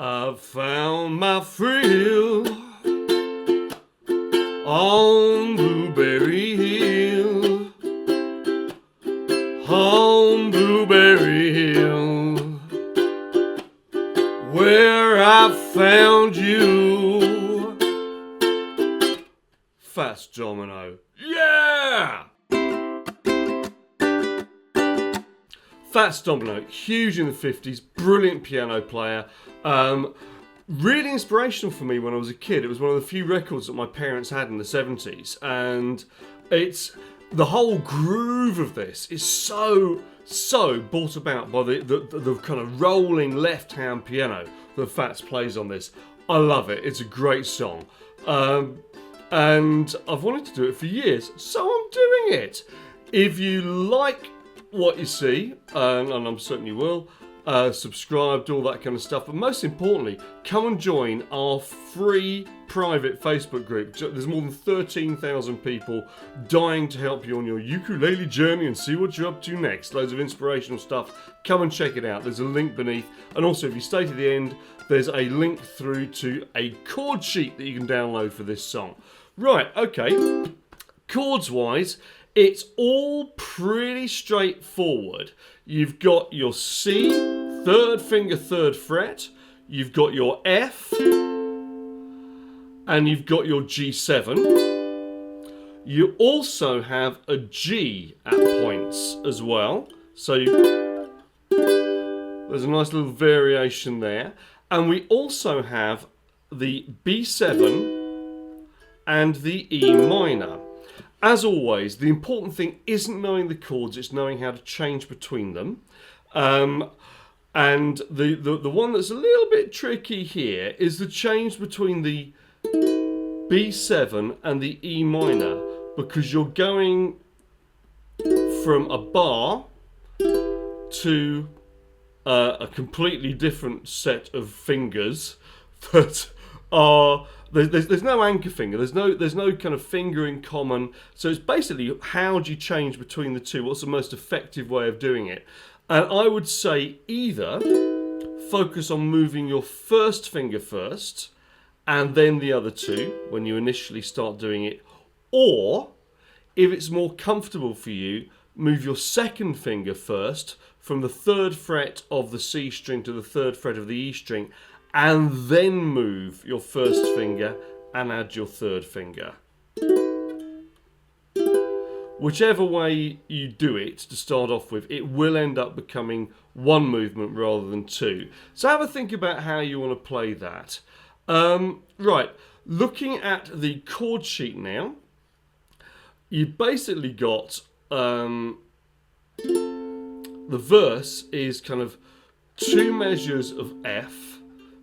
I've found my thrill on Blueberry Hill, on Blueberry Hill, where I found you. Fats Domino, yeah! Fats Domino, huge in the 50s, brilliant piano player. Really inspirational for me when I was a kid. It was one of the few records that my parents had in the 70s, and it's the whole groove of this is so brought about by the kind of rolling left-hand piano that Fats plays on this. I love it. It's a great song. And I've wanted to do it for years, so I'm doing it. If you like what you see, and I certainly will, subscribe, all that kind of stuff, but most importantly, come and join our free private Facebook group. There's more than 13,000 people dying to help you on your ukulele journey and see what you're up to next. Loads of inspirational stuff. Come and check it out. There's a link beneath, and also if you stay to the end, there's a link through to a chord sheet that you can download for this song. Right, okay, chords wise, it's all pretty straightforward. You've got your C, third finger, third fret. You've got your F, and you've got your G7. You also have a G at points as well. So there's a nice little variation there. And we also have the B7 and the E minor. As always, the important thing isn't knowing the chords, it's knowing how to change between them. And the one that's a little bit tricky here is the change between the B7 and the E minor, because you're going from a bar to a completely different set of fingers that are... There's no anchor finger. There's no kind of finger in common. So it's basically, how do you change between the two? What's the most effective way of doing it? And I would say either focus on moving your first finger first and then the other two when you initially start doing it, or if it's more comfortable for you, move your second finger first from the third fret of the C string to the third fret of the E string, and then move your first finger and add your third finger. Whichever way you do it to start off with, it will end up becoming one movement rather than two. So have a think about how you want to play that. Right, looking at the chord sheet now, you've basically got the verse is kind of 2 measures of F,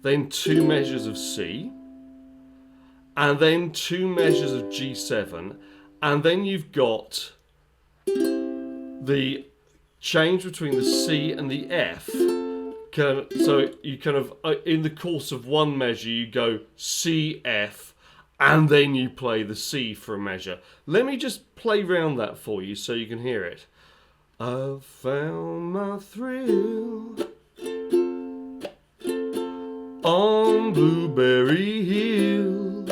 then 2 measures of C, and then 2 measures of G7, and then you've got the change between the C and the F. So you kind of, in the course of one measure, you go C, F, and then you play the C for a measure. Let me just play round that for you so you can hear it. I've found my thrill on Blueberry Hill,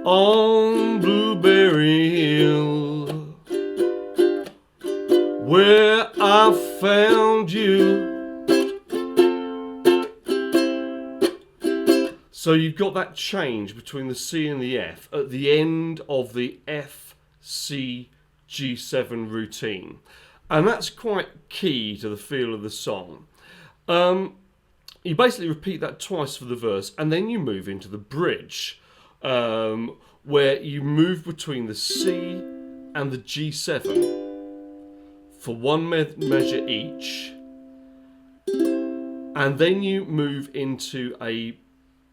on Blueberry Hill, where I found you. So you've got that change between the C and the F at the end of the F, C, G7 routine. And that's quite key to the feel of the song. You basically repeat that twice for the verse, and then you move into the bridge, where you move between the C and the G7 for one measure each, and then you move into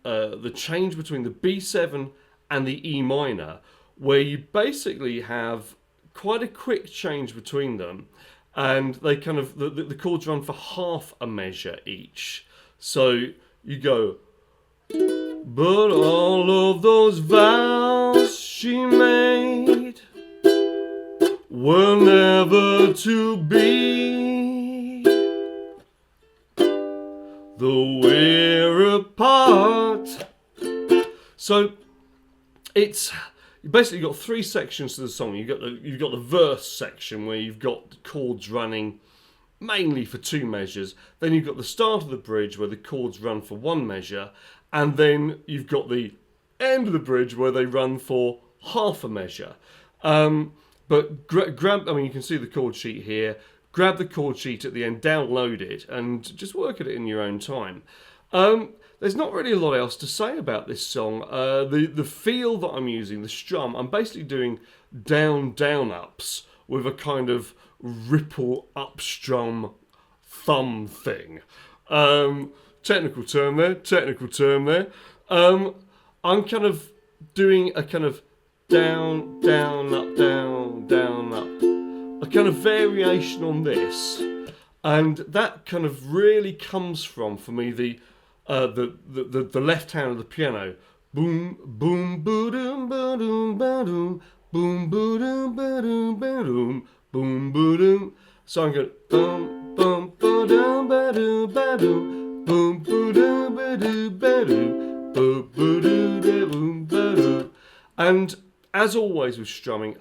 the change between the B7 and the E minor, where you basically have quite a quick change between them, and they kind of the chords run for half a measure each. So you go, but all of those vows she made were never to be. though we're apart. So it's basically got three sections to the song. You've got the verse section where you've got the chords running mainly for 2 measures. Then you've got the start of the bridge where the chords run for 1 measure, and then you've got the end of the bridge where they run for half a measure. But grab, I mean, you can see the chord sheet here. Grab the chord sheet at the end, download it, and just work at it in your own time. There's not really a lot else to say about this song. The feel that I'm using, the strum, I'm basically doing down, down, ups with a kind of ripple up strum thumb thing. Technical term there. I'm kind of doing a kind of down, down, up, down, down, up. A kind of variation on this. And that kind of really comes from, for me, the left hand of the piano. Boom, boom, boom, boom, boom, boom, boom, boom, boom, boom, boom. So I'm going boom, boom, boom, boom, boom, boom, boom, boom, boom, boom. And as always with strumming,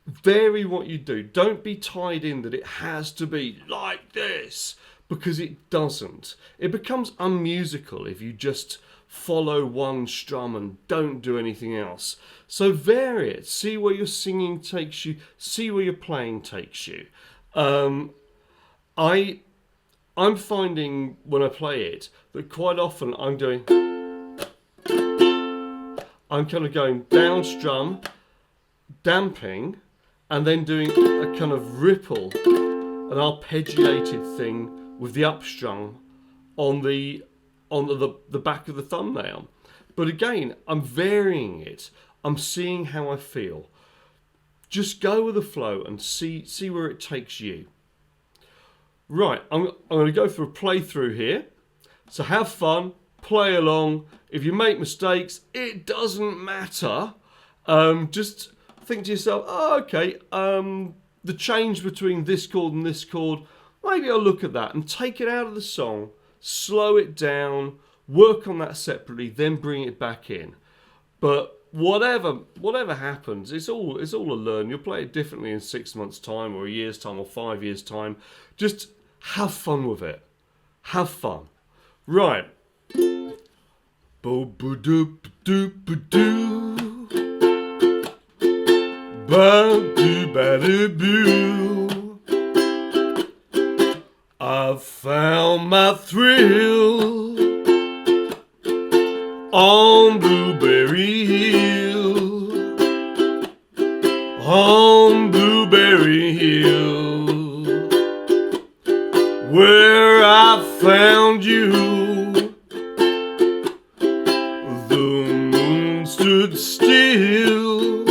vary what you do. Don't be tied in that it has to be like this, because it doesn't. It becomes unmusical if you just follow one strum and don't do anything else. So vary it. See where your singing takes you. See where your playing takes you. I'm finding when I play it that quite often I'm kind of going down strum, damping, and then doing a kind of ripple, an arpeggiated thing with the up strum on the back of the thumbnail. But again, I'm varying it. I'm seeing how I feel. Just go with the flow and see where it takes you. Right, I'm going to go through a playthrough here. So have fun, play along. If you make mistakes, it doesn't matter. Just think to yourself, oh, okay, the change between this chord and this chord, maybe I'll look at that and take it out of the song, slow it down, work on that separately, then bring it back in. But whatever happens, it's all a learn. You'll play it differently in 6 months' time, or a year's time, or 5 years' time. Just have fun with it. Have fun. Right. Bo-ba-doop-doop-ba-doo. Ba-doo-ba-doo-boo. I found my thrill on Blueberry Hill, on Blueberry Hill, where I found you. The moon stood still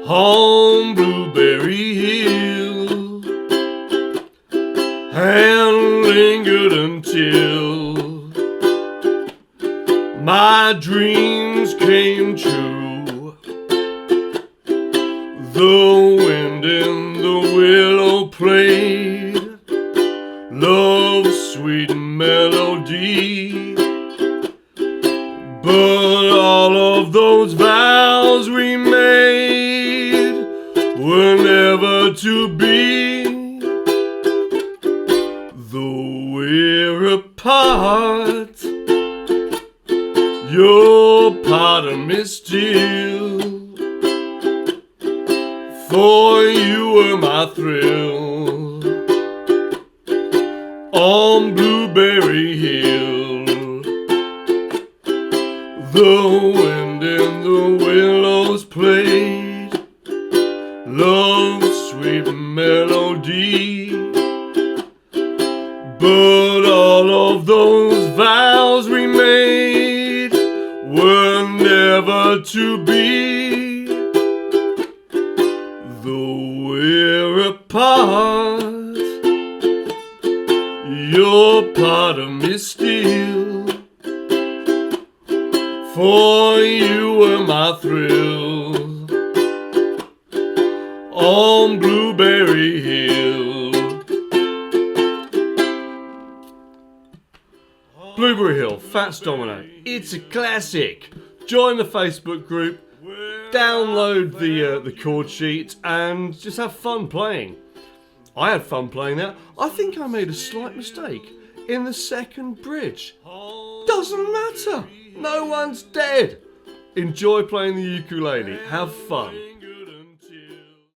on Blueberry Hill and lingered until my dreams came true. The wind in the willow played love's sweet melody, but all of those vows we made were never to be. Though we're apart, you're part of me still. For you were my thrill on Blueberry Hill. The wind in the willows played love's sweet melody, but all of those vows we made were never to be. Though we're apart, you're part of me still. For you were my thrill on Blueberry Hill. Blueberry Hill, Fats Domino. It's a classic. Join the Facebook group, download the chord sheet, and just have fun playing. I had fun playing that. I think I made a slight mistake in the second bridge. Doesn't matter. No one's dead. Enjoy playing the ukulele. Have fun.